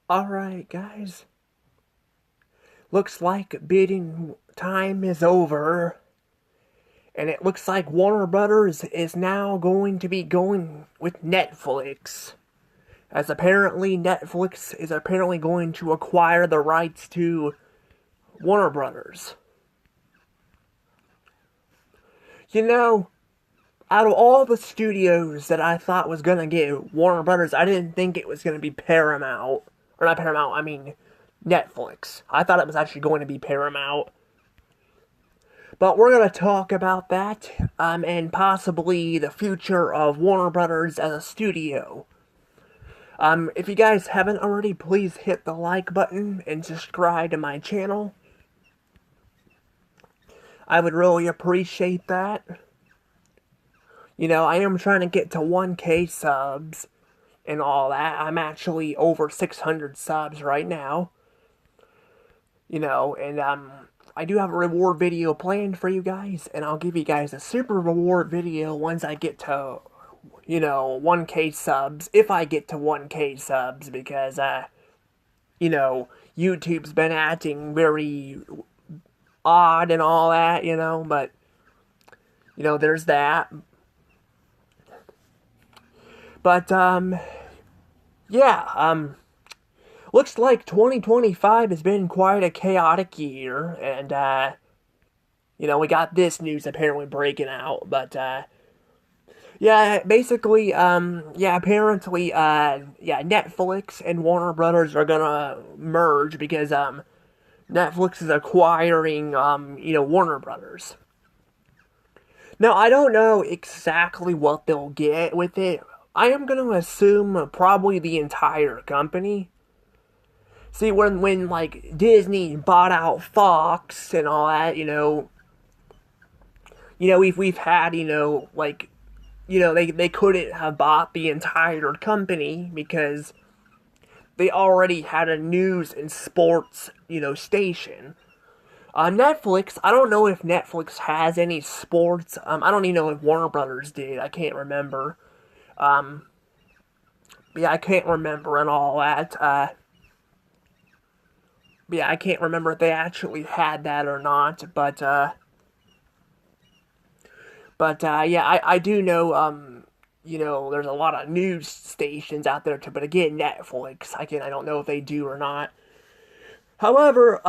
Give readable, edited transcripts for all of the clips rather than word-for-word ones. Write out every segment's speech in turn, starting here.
Alright, guys. Looks like bidding time is over. And it looks like Warner Brothers is now going to be going with Netflix. As apparently Netflix is apparently going to acquire the rights to Warner Brothers. You know, out of all the studios that I thought was gonna get Warner Brothers, I didn't think it was gonna be Paramount. Or not Paramount, I mean Netflix. I thought it was actually going to be Paramount. But we're going to talk about that and possibly the future of Warner Brothers as a studio. If you guys haven't already, please hit the like button and subscribe to my channel. I would really appreciate that. You know, I am trying to get to 1K subs and all that. I'm actually over 600 subs right now. You know, and I do have a reward video planned for you guys, and I'll give you guys a super reward video once I get to, 1K subs, if I get to 1K subs, because, YouTube's been acting very odd and all that, but, there's that. But, yeah, looks like 2025 has been quite a chaotic year, and, we got this news apparently breaking out, but, yeah, basically, apparently, Netflix and Warner Brothers are gonna merge because, Netflix is acquiring, Warner Brothers. Now, I don't know exactly what they'll get with it. I am gonna assume probably the entire company. See, when like Disney bought out Fox and all that, we've had, they couldn't have bought the entire company because they already had a news and sports, station. Netflix, I don't know if Netflix has any sports. I don't even know if Warner Brothers did. I can't remember. Yeah, I can't remember and all that. Yeah, I can't remember if they actually had that or not, yeah, I do know, there's a lot of news stations out there too, but again, Netflix, I don't know if they do or not. However,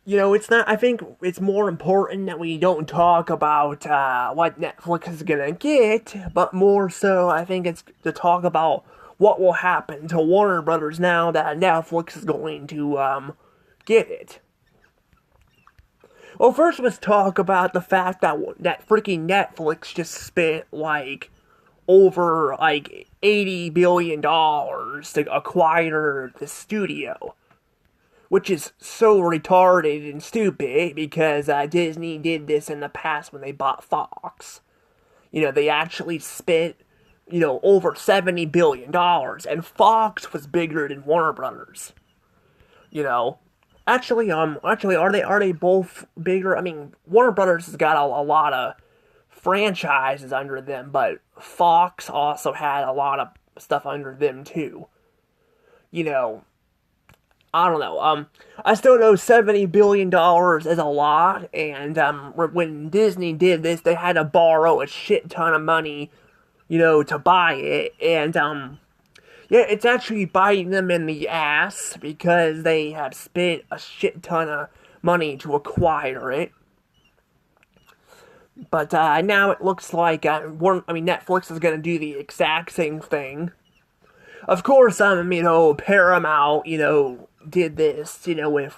it's not, I think it's more important that we don't talk about, what Netflix is gonna get, but more so, I think it's to talk about what will happen to Warner Brothers now that Netflix is going to, get it. Well, first let's talk about the fact that freaking Netflix just spent over $80 billion to acquire the studio, which is so retarded and stupid because Disney did this in the past when they bought Fox. They actually spent over $70 billion, and Fox was bigger than Warner Brothers. You know, actually, are they both bigger? I mean, Warner Brothers has got a lot of franchises under them, but Fox also had a lot of stuff under them too. You know, I don't know. I still know $70 billion is a lot, and when Disney did this, they had to borrow a shit ton of money, to buy it, and yeah, it's actually biting them in the ass because they have spent a shit ton of money to acquire it. But now it looks like Netflix is gonna do the exact same thing. Of course, Paramount, did this,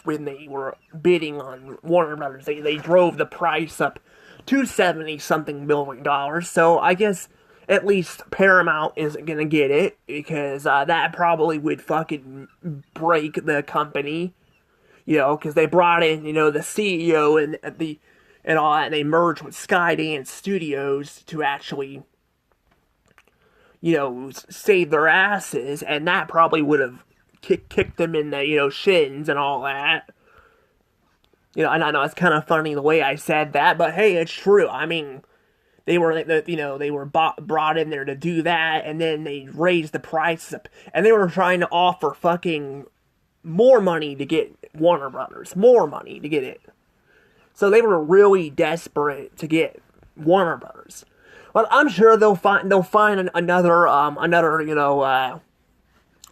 when they were bidding on Warner Brothers. They drove the price up to 70 something billion dollars. So I guess at least Paramount isn't gonna get it because that probably would fucking break the company, because they brought in, the CEO and all that, and they merged with Skydance Studios to actually, save their asses, and that probably would have kicked them in the, shins and all that. And I know it's kind of funny the way I said that, but hey, it's true. I mean, they were brought in there to do that, and then they raised the prices up, and they were trying to offer fucking more money to get Warner Brothers, more money to get it. So they were really desperate to get Warner Brothers. But I'm sure they'll find another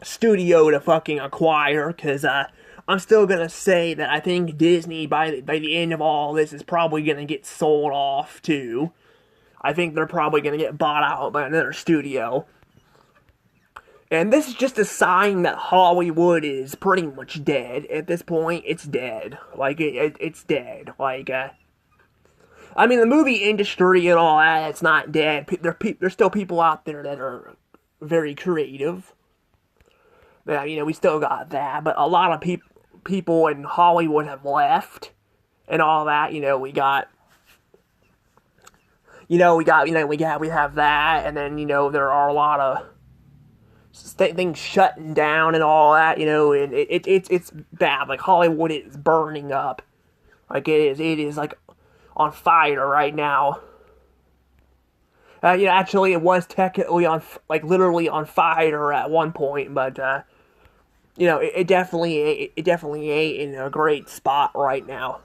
studio to fucking acquire, because I'm still gonna say that I think Disney by the end of all this is probably gonna get sold off too. I think they're probably gonna get bought out by another studio. And this is just a sign that Hollywood is pretty much dead. At this point, it's dead. Like, it's dead. Like, I mean, the movie industry and all that, it's not dead. There's still people out there that are very creative. Yeah, we still got that. But a lot of people in Hollywood have left and all that. We have that. And then, there are a lot of things shutting down and all that, and it's bad. Like, Hollywood is burning up. Like, it is like on fire right now. Actually, it was technically literally on fire at one point, but it definitely ain't in a great spot right now.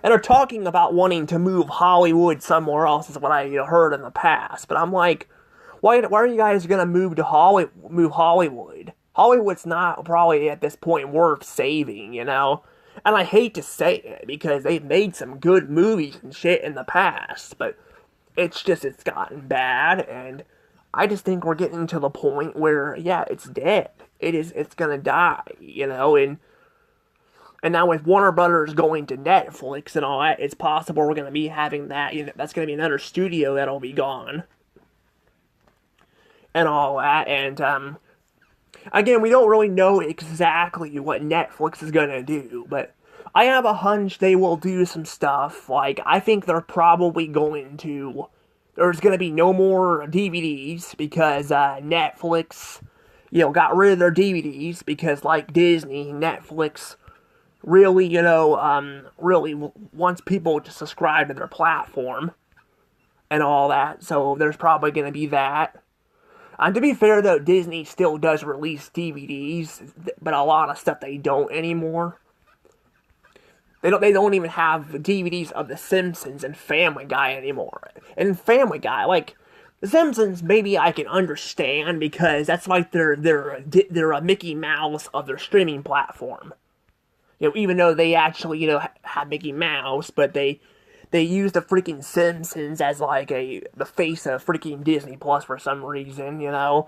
And they're talking about wanting to move Hollywood somewhere else, is what I heard in the past. But I'm like, why are you guys gonna move Hollywood? Hollywood's not probably at this point worth saving, And I hate to say it, because they've made some good movies and shit in the past, but it's gotten bad, and I just think we're getting to the point where, yeah, it's dead. It's gonna die, and now with Warner Brothers going to Netflix and all that, it's possible we're gonna be having that, that's gonna be another studio that'll be gone. And all that, and, again, we don't really know exactly what Netflix is gonna do, but I have a hunch they will do some stuff. Like, I think they're probably there's gonna be no more DVDs, because, Netflix, got rid of their DVDs, because, like Disney, Netflix really, really wants people to subscribe to their platform, and all that, so there's probably gonna be that. And to be fair, though, Disney still does release DVDs, but a lot of stuff they don't anymore. They don't even have DVDs of The Simpsons and Family Guy anymore. And Family Guy, like, The Simpsons, maybe I can understand, because that's like they're a Mickey Mouse of their streaming platform. Even though they actually, have Mickey Mouse, but they use the freaking Simpsons as like the face of freaking Disney Plus for some reason, I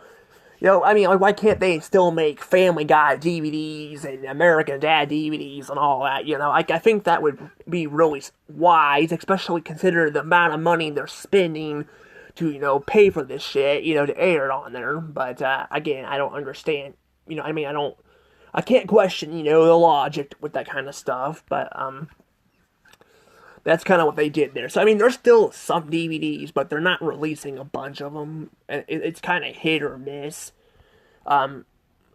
mean, like, why can't they still make Family Guy DVDs and American Dad DVDs and all that, I think that would be really wise, especially considering the amount of money they're spending to, pay for this shit, to air it on there. But, again, I don't understand, I can't question, the logic with that kind of stuff, but, that's kind of what they did there. So, I mean, there's still some DVDs, but they're not releasing a bunch of them. It's kind of hit or miss.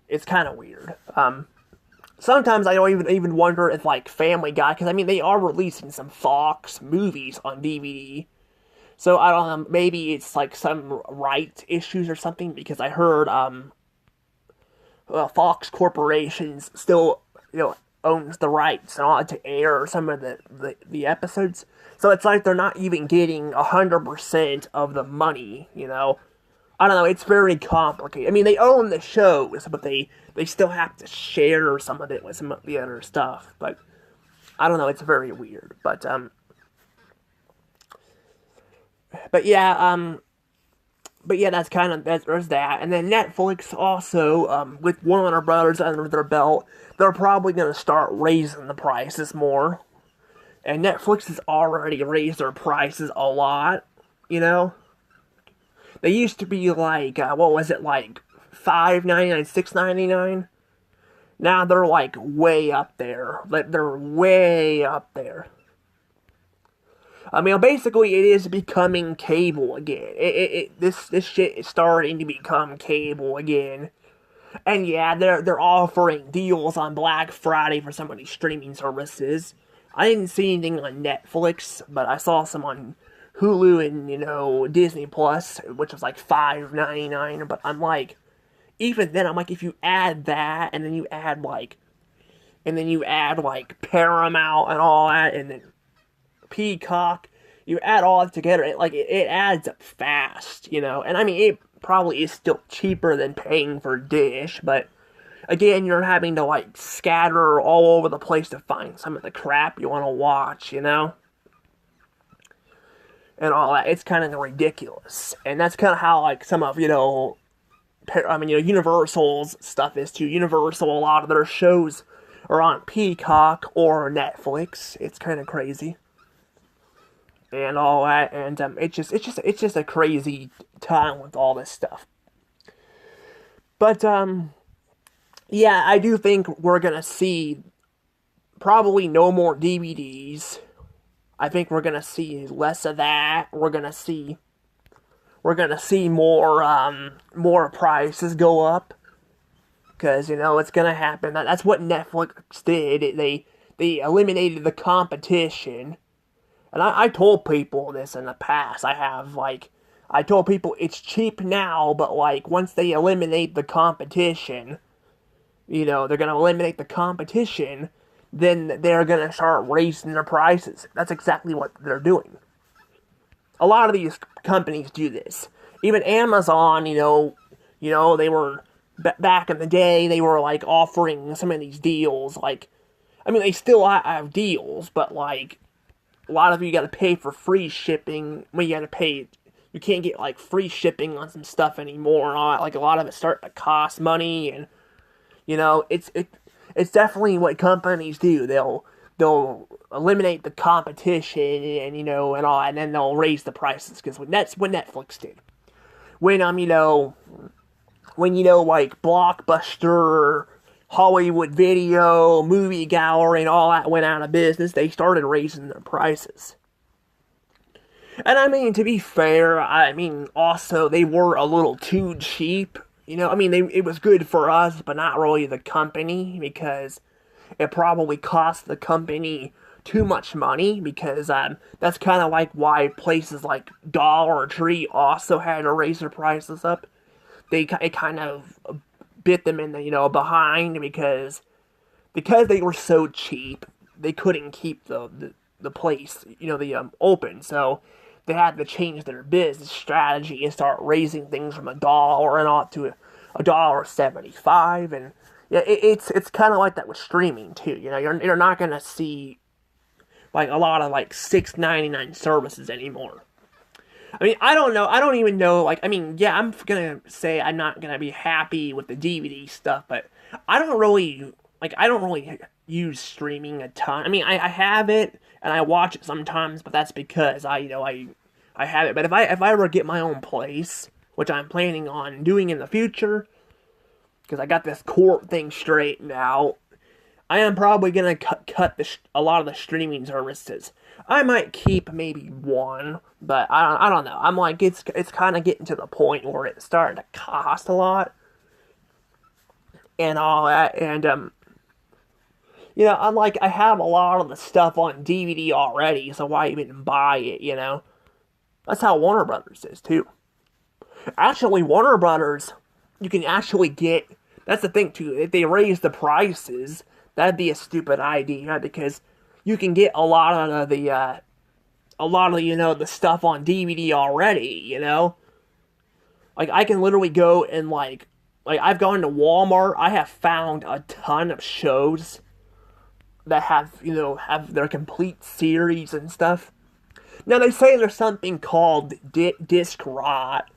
It's kind of weird. Sometimes I don't even wonder if, like, Family Guy, because, I mean, they are releasing some Fox movies on DVD. So, I don't know, maybe it's, like, some rights issues or something, because I heard, Fox Corporation's still, owns the rights and all to air some of the episodes. So it's like they're not even getting 100% of the money, I don't know, it's very complicated. I mean, they own the shows, but they still have to share some of it with some of the other stuff. But, I don't know, it's very weird. But yeah, that's kind of, there's that. And then Netflix also, with Warner Brothers under their belt, they're probably going to start raising the prices more. And Netflix has already raised their prices a lot, They used to be like, what was it, like $5.99, $6.99? Now they're like way up there. Like, they're way up there. I mean, basically, it is becoming cable again. This shit is starting to become cable again. And yeah, they're offering deals on Black Friday for some of these streaming services. I didn't see anything on Netflix, but I saw some on Hulu and, Disney Plus, which was like $5.99. But I'm like, even then, I'm like, if you add that, and then you add like Paramount and all that, and then Peacock, you add all that together, it adds up fast, And I mean, it probably is still cheaper than paying for Dish, but again, you're having to like scatter all over the place to find some of the crap you want to watch, and all that. It's kind of ridiculous, and that's kind of how like some of Universal's stuff is too. Universal, a lot of their shows are on Peacock or Netflix. It's kind of crazy, and all that, and it's just a crazy time with all this stuff. But yeah, I do think we're gonna see probably no more DVDs. I think we're gonna see less of that. We're gonna see more prices go up, because it's gonna happen. That's what Netflix did. They eliminated the competition, and I told people this in the past. I told people it's cheap now, but like once they eliminate the competition, they're gonna eliminate the competition, then they're gonna start raising their prices. That's exactly what they're doing. A lot of these companies do this. Even Amazon, they were back in the day. They were like offering some of these deals. Like, I mean, they still have deals, but like a lot of you got to pay for free shipping. Well, you got to pay. You can't get like free shipping on some stuff anymore. And all that. Like a lot of it start to cost money, and it's definitely what companies do. They'll eliminate the competition and and all, and then they'll raise the prices, because that's what Netflix did. When like Blockbuster, Hollywood Video, Movie Gallery, and all that went out of business, they started raising their prices. And I mean, to be fair, also they were a little too cheap. It was good for us, but not really the company, because it probably cost the company too much money, because that's kind of like why places like Dollar Tree also had to raise their prices up. It kind of bit them in the behind, because they were so cheap, they couldn't keep the place open, so they had to change their business strategy and start raising things from $1 and up to $1.75, and yeah, it's kind of like that with streaming too. You're not gonna see like a lot of like $6.99 services anymore. I mean, I don't know. I don't even know. Like, I mean, yeah, I'm gonna say I'm not gonna be happy with the DVD stuff, but I don't really use streaming a ton. I mean, I have it and I watch it sometimes, but that's because I have it. But if I ever get my own place, which I'm planning on doing in the future, because I got this court thing straightened out, I am probably gonna cut a lot of the streaming services. I might keep maybe one, but I don't know. I'm like, it's kind of getting to the point where it's starting to cost a lot and all that, and I'm like, I have a lot of the stuff on DVD already, so why even buy it? That's how Warner Brothers is too. Actually, Warner Brothers, you can actually get. That's the thing too. If they raise the prices, that'd be a stupid idea, because you can get a lot of the the stuff on DVD already. Like I can literally go and like I've gone to Walmart. I have found a ton of shows that have their complete series and stuff. Now they say there's something called disc rot.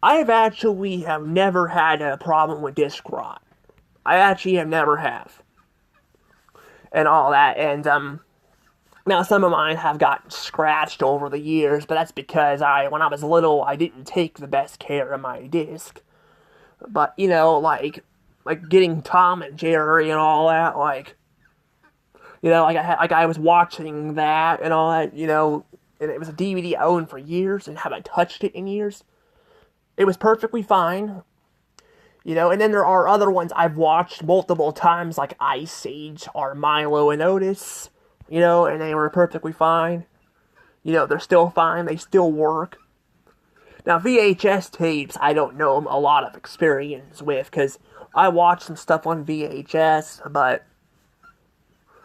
I have never had a problem with disc rot. I actually have never have. And all that, and now some of mine have gotten scratched over the years, but that's because when I was little, I didn't take the best care of my disc. But like getting Tom and Jerry and all that, I was watching that and all that, and it was a DVD I owned for years and haven't touched it in years. It was perfectly fine. And then there are other ones I've watched multiple times, like Ice Age or Milo and Otis, and they were perfectly fine. they're still fine, they still work. Now, VHS tapes, I don't know a lot of experience with, because I watched some stuff on VHS, but,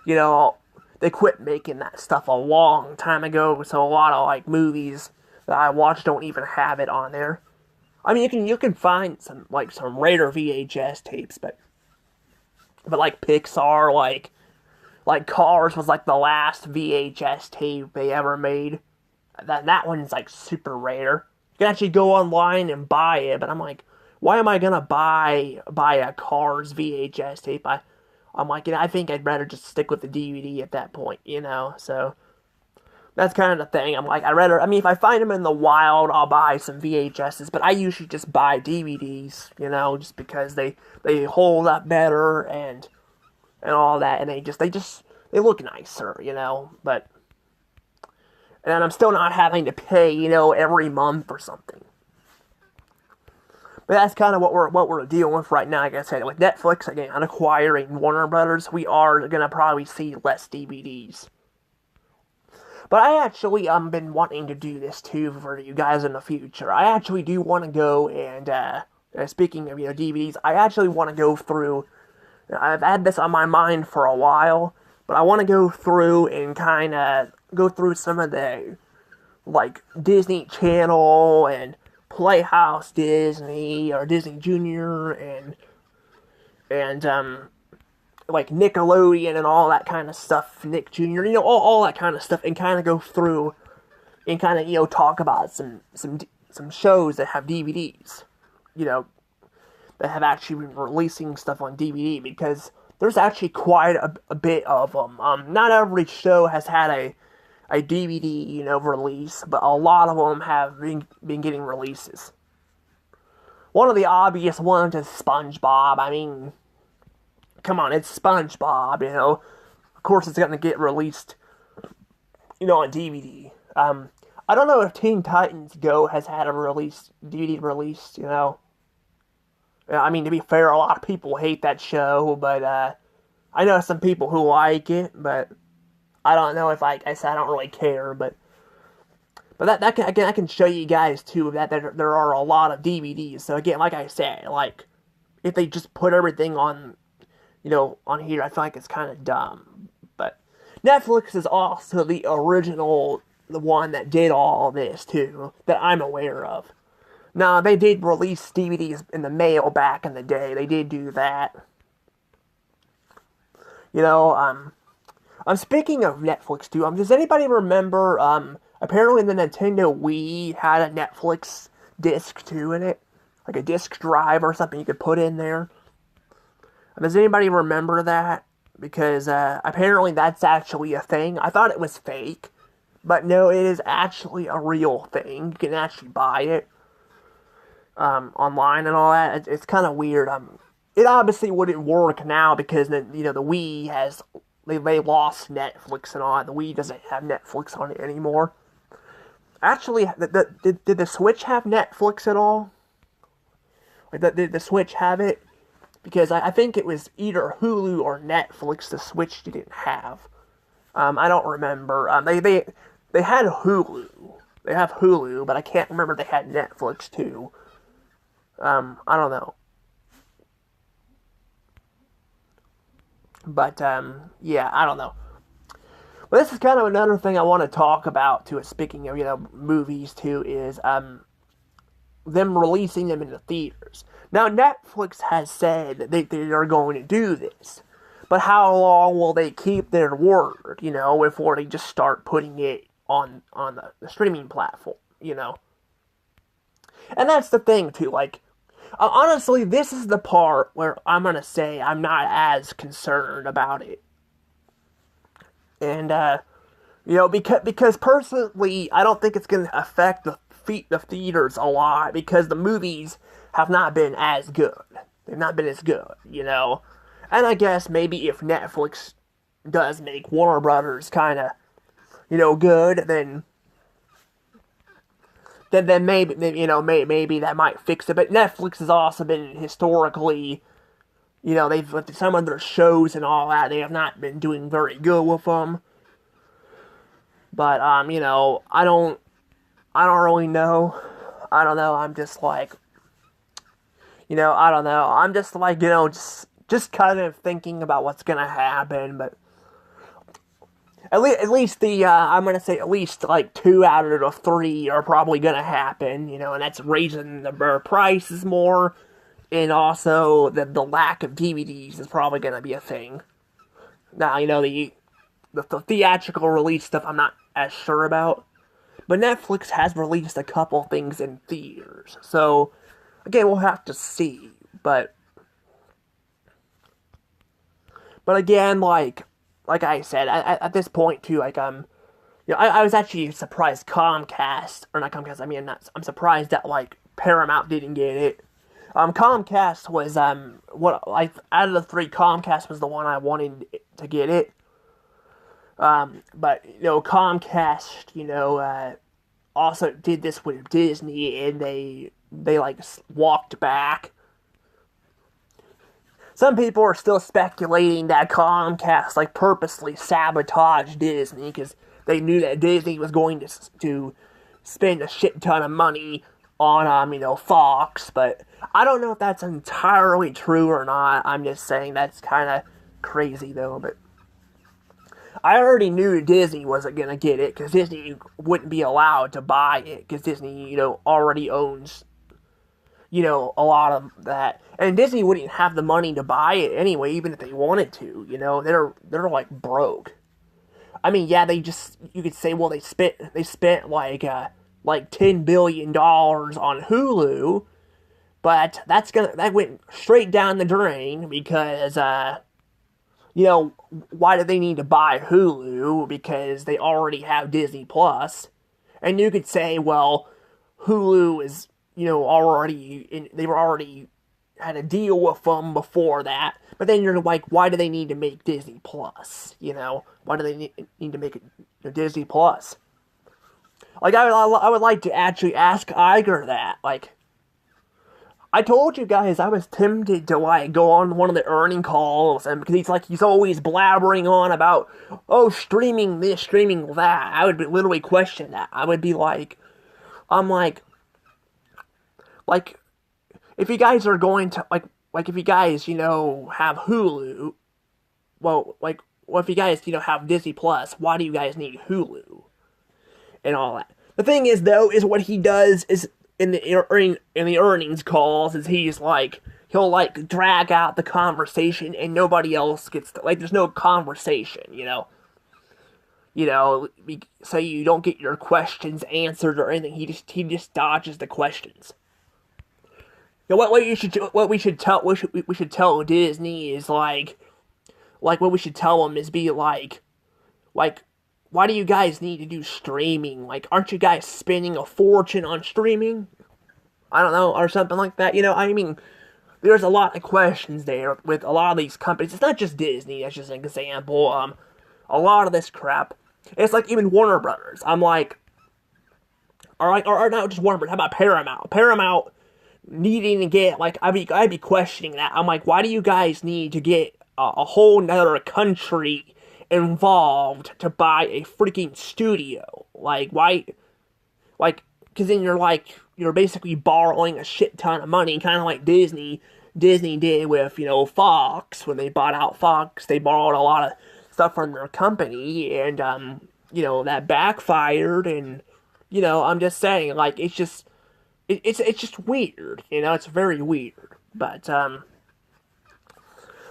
they quit making that stuff a long time ago, so a lot of, like, movies that I watch don't even have it on there. I mean, you can find some rare VHS tapes, but like Pixar, like Cars was like the last VHS tape they ever made. That one's like super rare. You can actually go online and buy it, but I'm like, why am I gonna buy a Cars VHS tape? I'm like, I think I'd rather just stick with the DVD at that point, So that's kind of the thing. I'm like, if I find them in the wild, I'll buy some VHSs, but I usually just buy DVDs, just because they hold up better and all that, and they look nicer, but. And I'm still not having to pay, every month or something. But that's kind of what we're dealing with right now. Like I said, with Netflix again acquiring Warner Brothers, we are gonna probably see less DVDs. But I actually been wanting to do this too for you guys in the future. I actually do want to go and speaking of DVDs, I actually want to go through. I've had this on my mind for a while, but I want to go through and kind of go through some of the, like, Disney Channel and Playhouse Disney, or Disney Junior, and like, Nickelodeon and all that kind of stuff, Nick Jr., all that kind of stuff, and kind of go through and kind of, talk about some shows that have DVDs, that have actually been releasing stuff on DVD, because there's actually quite a bit of them. Not every show has had a DVD, release, but a lot of them have been getting releases. One of the obvious ones is SpongeBob. I mean, come on, it's SpongeBob, Of course it's going to get released, on DVD. I don't know if Teen Titans Go has had a DVD release, I mean, to be fair, a lot of people hate that show, but I know some people who like it, but I don't know if I said I don't really care, but that I can show you guys too that there are a lot of DVDs. So again, like I said, like if they just put everything on, on here, I feel like it's kind of dumb. But Netflix is also the one that did all this too, that I'm aware of. Now, they did release DVDs in the mail back in the day. They did do that. I'm speaking of Netflix too. Does anybody remember, apparently the Nintendo Wii had a Netflix disc too in it? Like a disc drive or something you could put in there. Does anybody remember that? Because, apparently that's actually a thing. I thought it was fake. But no, it is actually a real thing. You can actually buy it. Online and all that. It's kind of weird. It obviously wouldn't work now because the Wii has they lost Netflix and all that. The Wii doesn't have Netflix on it anymore. Actually, did the Switch have Netflix at all? Like, did the Switch have it? Because I think it was either Hulu or Netflix the Switch didn't have. I don't remember. They had Hulu. They have Hulu, but I can't remember if they had Netflix too. I don't know. But, yeah, I don't know. Well, this is kind of another thing I want to talk about, too, speaking of, movies, too, is, them releasing them in the theaters. Now, Netflix has said that they are going to do this. But how long will they keep their word, before they just start putting it on the streaming platform, And that's the thing, too, like, honestly, this is the part where I'm going to say I'm not as concerned about it. And, because personally, I don't think it's going to affect the theaters a lot, because the movies have not been as good. They've not been as good, And I guess maybe if Netflix does make Warner Brothers kind of, good, then maybe, maybe that might fix it. But Netflix has also been historically, they've, some of their shows and all that, they have not been doing very good with them. But I don't really know. I don't know. I'm just like, I don't know. I'm just like, just kind of thinking about what's gonna happen. But at least I'm gonna say at least like two out of the three are probably gonna happen. And that's raising the prices more, and also the lack of DVDs is probably gonna be a thing. Now, the theatrical release stuff I'm not as sure about, but Netflix has released a couple things in theaters, so again we'll have to see. But again, like I said, at this point too, I was actually surprised Comcast, or not Comcast. I mean, I'm surprised that like Paramount didn't get it. Comcast was what like out of the three, Comcast was the one I wanted to get it. But Comcast, also did this with Disney, and they like walked back. Some people are still speculating that Comcast like purposely sabotaged Disney because they knew that Disney was going to spend a shit ton of money on Fox, but I don't know if that's entirely true or not. I'm just saying that's kind of crazy though. But I already knew Disney wasn't gonna get it because Disney wouldn't be allowed to buy it because Disney already owns a lot of that, and Disney wouldn't have the money to buy it anyway, even if they wanted to. They're like broke. I mean, yeah, you could say, well, they spent like $10 billion on Hulu, but that went straight down the drain because why do they need to buy Hulu? Because they already have Disney Plus, and you could say, well, Hulu is they were already had a deal with them before that. But then you're like, why do they need to make Disney Plus? Why do they need to make it Disney Plus? Like, I would like to actually ask Iger that. Like, I told you guys I was tempted to like go on one of the earning calls, and because he's always blabbering on about, oh, streaming this, streaming that. I would literally question that. I would be like, I'm like, if you guys are going to like if you guys have Hulu, if you guys have Disney Plus, why do you guys need Hulu and all that? The thing is though, is what he does is in the earnings calls is he'll like drag out the conversation and nobody else gets to, there's no conversation. So you don't get your questions answered or anything. He just dodges the questions. What we should tell Disney is what we should tell them is be like, why do you guys need to do streaming? Like, aren't you guys spending a fortune on streaming? I don't know, or something like that. I mean, there's a lot of questions there with a lot of these companies. It's not just Disney. That's just an example. A lot of this crap. It's like even Warner Brothers. I'm like, or not just Warner Brothers. How about Paramount? Paramount needing to get I'd be questioning that. I'm like, why do you guys need to get a whole nother country involved to buy a freaking studio? Like, why? Because then you're basically borrowing a shit ton of money, kind of like Disney did with Fox. When they bought out Fox, they borrowed a lot of stuff from their company, and that backfired. And I'm just saying, it's just. It's just weird, it's very weird. But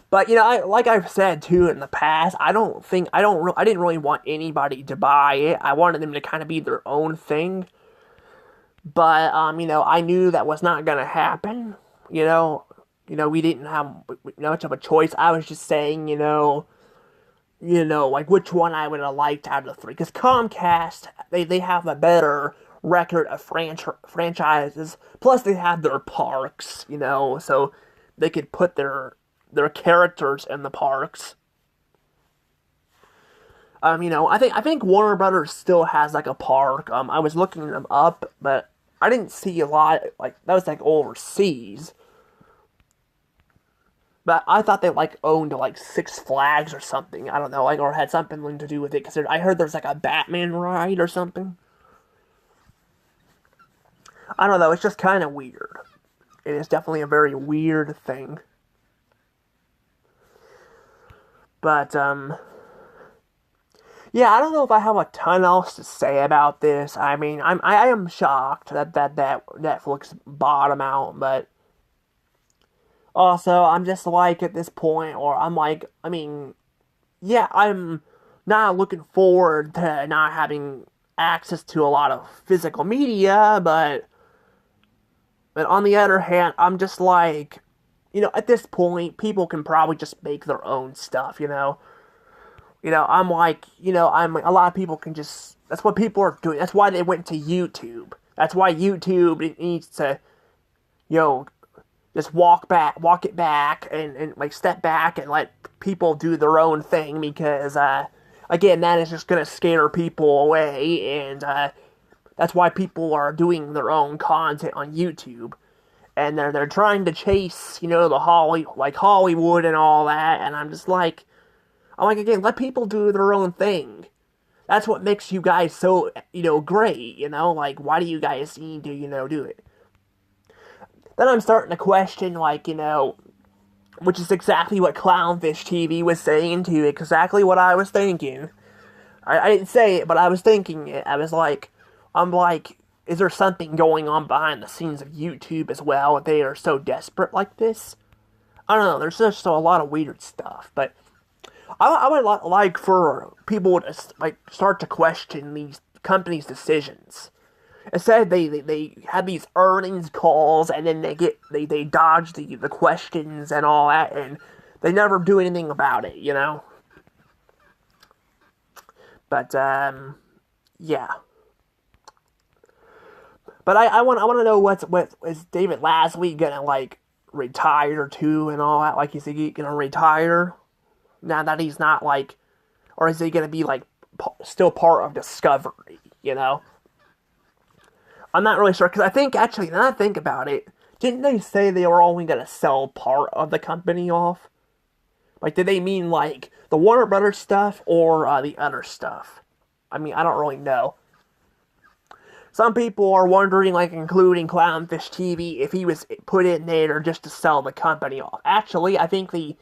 like I've said too in the past, I didn't really want anybody to buy it. I wanted them to kind of be their own thing. But I knew that was not gonna happen. We didn't have much of a choice. I was just saying, which one I would have liked out of the three. Because Comcast, they have a better record of franchises. Plus, they have their parks, so they could put their characters in the parks. I think Warner Brothers still has a park. I was looking them up, but I didn't see a lot. That was overseas. But I thought they like owned like Six Flags or something. I don't know, like or had something to do with it. Because I heard there's like a Batman ride or something. I don't know. It's just kind of weird. It is definitely a very weird thing. But yeah, I don't know if I have a ton else to say about this. I mean, I am shocked that Netflix bought them out, but also I'm just like at this point, or I'm like, I mean, yeah, I'm not looking forward to not having access to a lot of physical media, but on the other hand, I'm just like, at this point, people can probably just make their own stuff, I'm like, I'm a lot of people can just. That's what people are doing. That's why they went to YouTube. That's why YouTube needs to, you know, just walk it back, and like step back and let people do their own thing because, again, that is just gonna scare people away, and that's why people are doing their own content on YouTube, and they're trying to chase, the Hollywood and all that, and I'm like, again, let people do their own thing. That's what makes you guys so, great, like, why do you guys need to, do it? Then I'm starting to question, like, which is exactly what Clownfish TV was saying too, exactly what I was thinking. I didn't say it, but I was thinking it. I'm like, is there something going on behind the scenes of YouTube as well? If they are so desperate like this? I don't know, there's just a lot of weird stuff, but I would like for people to like start to question these companies' decisions. Instead, they have these earnings calls, and then they dodge the questions and all that, and they never do anything about it. But yeah. But I want to know what is David Lasley gonna like retire to and all that? Like, is he gonna retire now that he's not like, or is he gonna be like still part of Discovery? I'm not really sure, because I think, actually, now that I think about it, didn't they say they were only going to sell part of the company off? Like, did they mean, like, the Warner Brothers stuff, or the other stuff? I mean, I don't really know. Some people are wondering, like, including Clownfish TV, if he was put in there just to sell the company off. Actually, I think he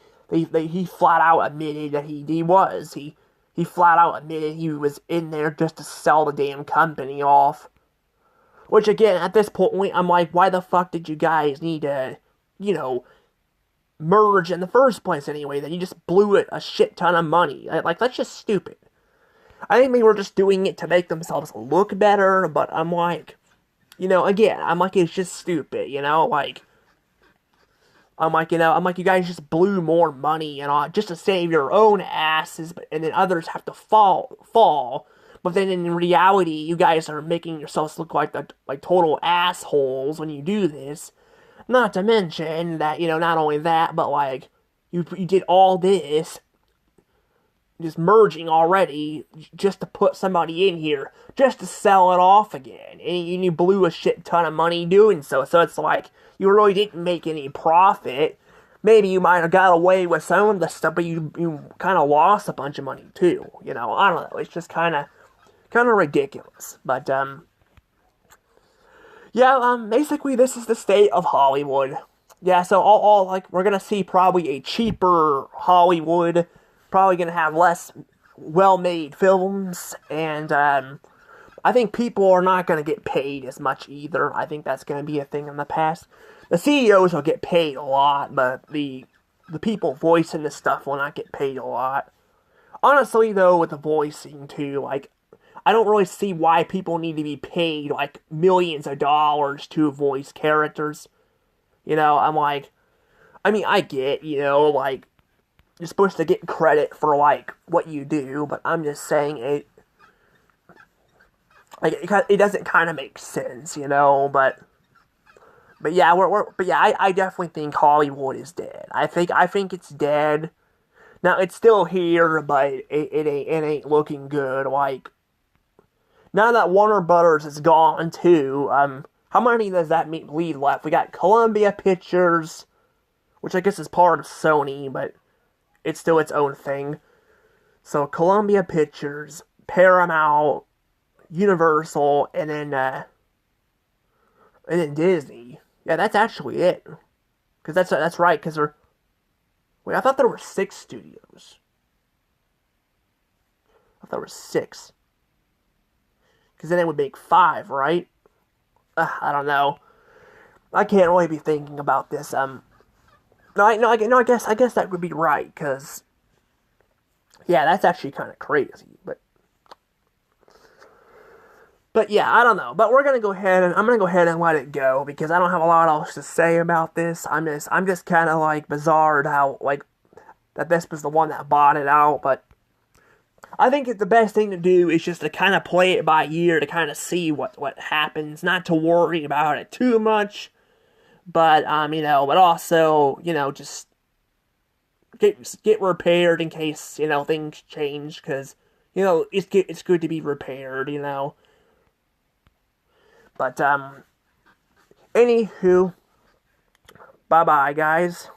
flat out admitted that he was. He flat out admitted he was in there just to sell the damn company off. Which, again, at this point, I'm like, why the fuck did you guys need to, merge in the first place anyway? That you just blew it a shit ton of money. Like, that's just stupid. I think they were just doing it to make themselves look better, but I'm like, again, I'm like, it's just stupid, like, I'm like, you guys just blew more money, just to save your own asses, and then others have to fall. But then in reality, you guys are making yourselves look like total assholes when you do this. Not to mention that, not only that, but like, you did all this, just merging already, just to put somebody in here, just to sell it off again. And you blew a shit ton of money doing so. So it's like, you really didn't make any profit. Maybe you might have got away with some of the stuff, but you kind of lost a bunch of money too. I don't know. It's just kind of ridiculous. But yeah, basically this is the state of Hollywood. Yeah, so all like, we're gonna see probably a cheaper Hollywood, probably gonna have less well-made films, and I think people are not gonna get paid as much either. I think that's gonna be a thing in the past. The CEOs will get paid a lot, but the people voicing this stuff will not get paid a lot. Honestly, though, with the voicing too, like, I don't really see why people need to be paid, like, millions of dollars to voice characters. I'm like, I mean, I get, like, you're supposed to get credit for, like, what you do, but I'm just saying it doesn't kind of make sense, but yeah, I definitely think Hollywood is dead. I think it's dead. Now, it's still here, but it ain't looking good, like, now that Warner Brothers is gone too, how many does that leave left? We got Columbia Pictures, which I guess is part of Sony, but it's still its own thing. So Columbia Pictures, Paramount, Universal, and then Disney. Yeah, that's actually it. Because that's right. Because wait, I thought there were 6 studios. I thought there were 6. Because then it would make 5, right? I don't know. I can't really be thinking about this. No, I guess that would be right. Because yeah, that's actually kind of crazy. But yeah, I don't know. But I'm gonna go ahead and let it go because I don't have a lot else to say about this. I'm just kind of like bizarred how like that this was the one that bought it out. But I think the best thing to do is just to kind of play it by ear to kind of see what happens, not to worry about it too much. But but also just get repaired in case things change because it's good to be repaired. But anywho, bye bye guys.